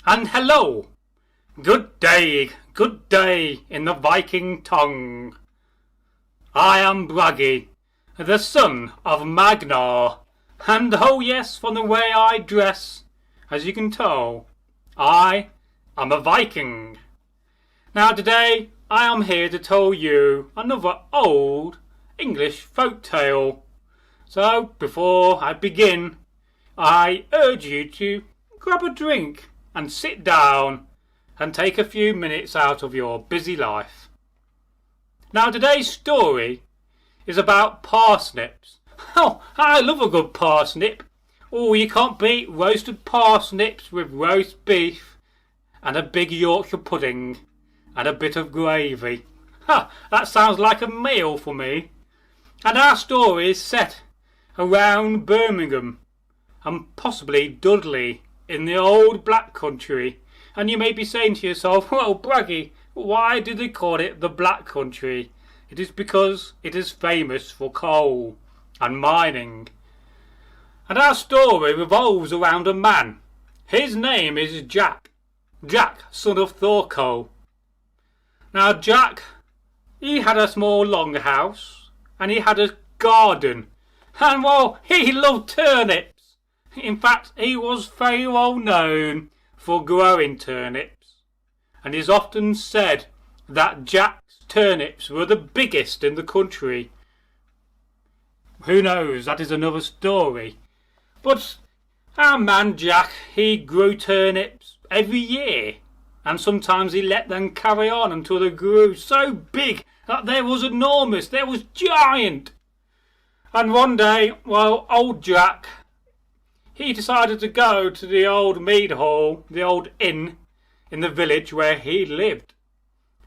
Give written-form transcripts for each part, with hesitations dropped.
and hello. Good day in the Viking tongue. I am Bragi, the son of Magnar, and oh yes, from the way I dress, as you can tell, I am a Viking. Now today I am here to tell you another old English folk tale. So before I begin, I urge you to grab a drink and sit down and take a few minutes out of your busy life. Now today's story is about parsnips. Oh, I love a good parsnip. Oh, you can't beat roasted parsnips with roast beef and a big Yorkshire pudding and a bit of gravy. Ha, that sounds like a meal for me. And our story is set around Birmingham and possibly Dudley in the old Black Country. And you may be saying to yourself, well, Bragi, why do they call it the Black Country? It is because it is famous for coal and mining. And our story revolves around a man. His name is Jack, son of Thorkel. Now Jack, he had a small longhouse and he had a garden. And well, he loved turnips. In fact, he was very well known for growing turnips. And it is often said that Jack's turnips were the biggest in the country. Who knows, that is another story. But our man Jack, he grew turnips every year. And sometimes he let them carry on until they grew so big that they was enormous, they was giant. And one day, well, old Jack, he decided to go to the old mead hall, the old inn in the village where he lived.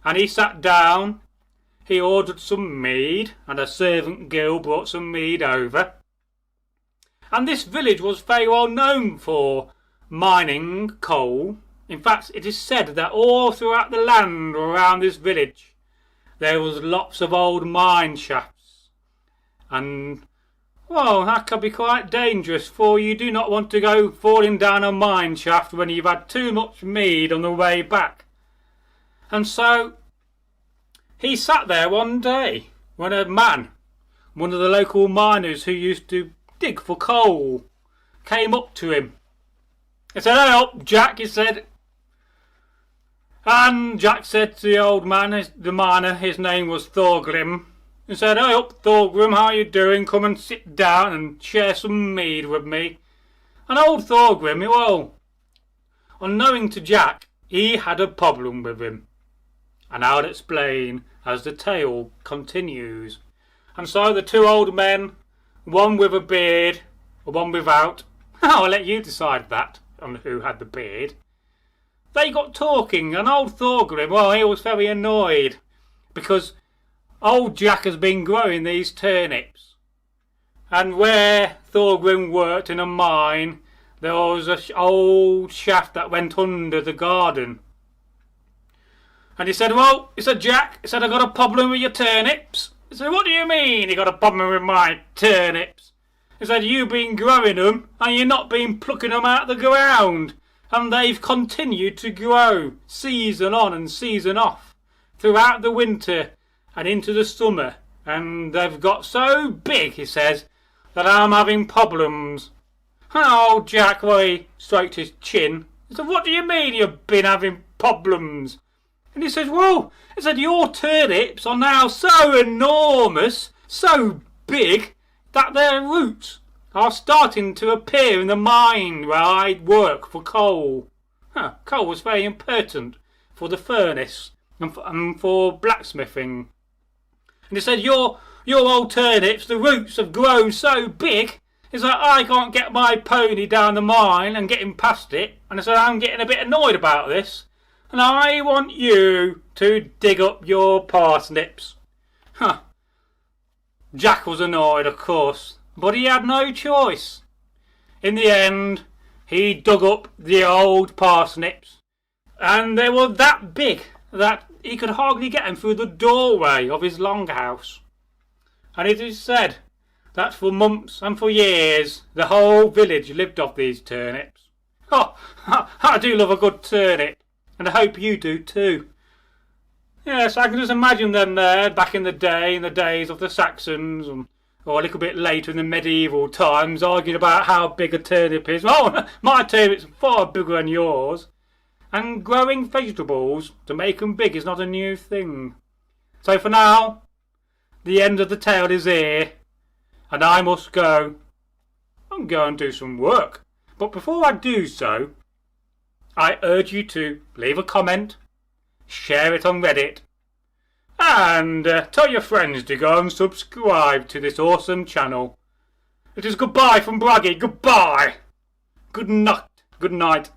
And he sat down, he ordered some mead, and a servant girl brought some mead over. And this village was very well known for mining coal. In fact, it is said that all throughout the land around this village there was lots of old mine shafts. And, well, that could be quite dangerous, for you do not want to go falling down a mine shaft when you've had too much mead on the way back. And so he sat there one day when a man, one of the local miners who used to dig for coal, came up to him. He said, "Hello, Jack," he said. And Jack said to the old man, the miner, his name was Thorgrim. He said, "Hey up, Thorgrim, how you doing? Come and sit down and share some mead with me." And old Thorgrim, well, unknowing to Jack, he had a problem with him. And I'll explain as the tale continues. And so the two old men, one with a beard, one without, I'll let you decide that, on who had the beard. They got talking, and old Thorgrim, well, he was very annoyed because old Jack has been growing these turnips. And where Thorgrim worked in a mine, there was an old shaft that went under the garden. And he said, "Well," he said, "Jack," he said, "I got a problem with your turnips." He said, "What do you mean you got a problem with my turnips?" He said, "You've been growing them and you've not been plucking them out of the ground. And they've continued to grow season on and season off throughout the winter and into the summer. And they've got so big," he says, "that I'm having problems." And old Jack, well, he stroked his chin. He said, "What do you mean you've been having problems?" And he said, "Well," he said, "your turnips are now so enormous, so big, that their roots are starting to appear in the mine where I work for coal." Coal was very important for the furnace and for blacksmithing. And he said, your old turnips, the roots have grown so big, is that I can't get my pony down the mine and get him past it. And I said, I'm getting a bit annoyed about this. And I want you to dig up your parsnips." Jack was annoyed, of course, but he had no choice. In the end, he dug up the old parsnips, and they were that big that he could hardly get them through the doorway of his longhouse. And it is said that for months and for years the whole village lived off these turnips. Oh, I do love a good turnip, and I hope you do too. Yes, I can just imagine them there back in the day, in the days of the Saxons, or a little bit later in the medieval times, arguing about how big a turnip is. Oh, my turnip's far bigger than yours. And growing vegetables to make them big is not a new thing. So for now, the end of the tale is here, and I must go. I'm going to do some work. But before I do so, I urge you to leave a comment, share it on Reddit, and tell your friends to go and subscribe to this awesome channel. It is goodbye from Bragi. Goodbye. Good night. Good night.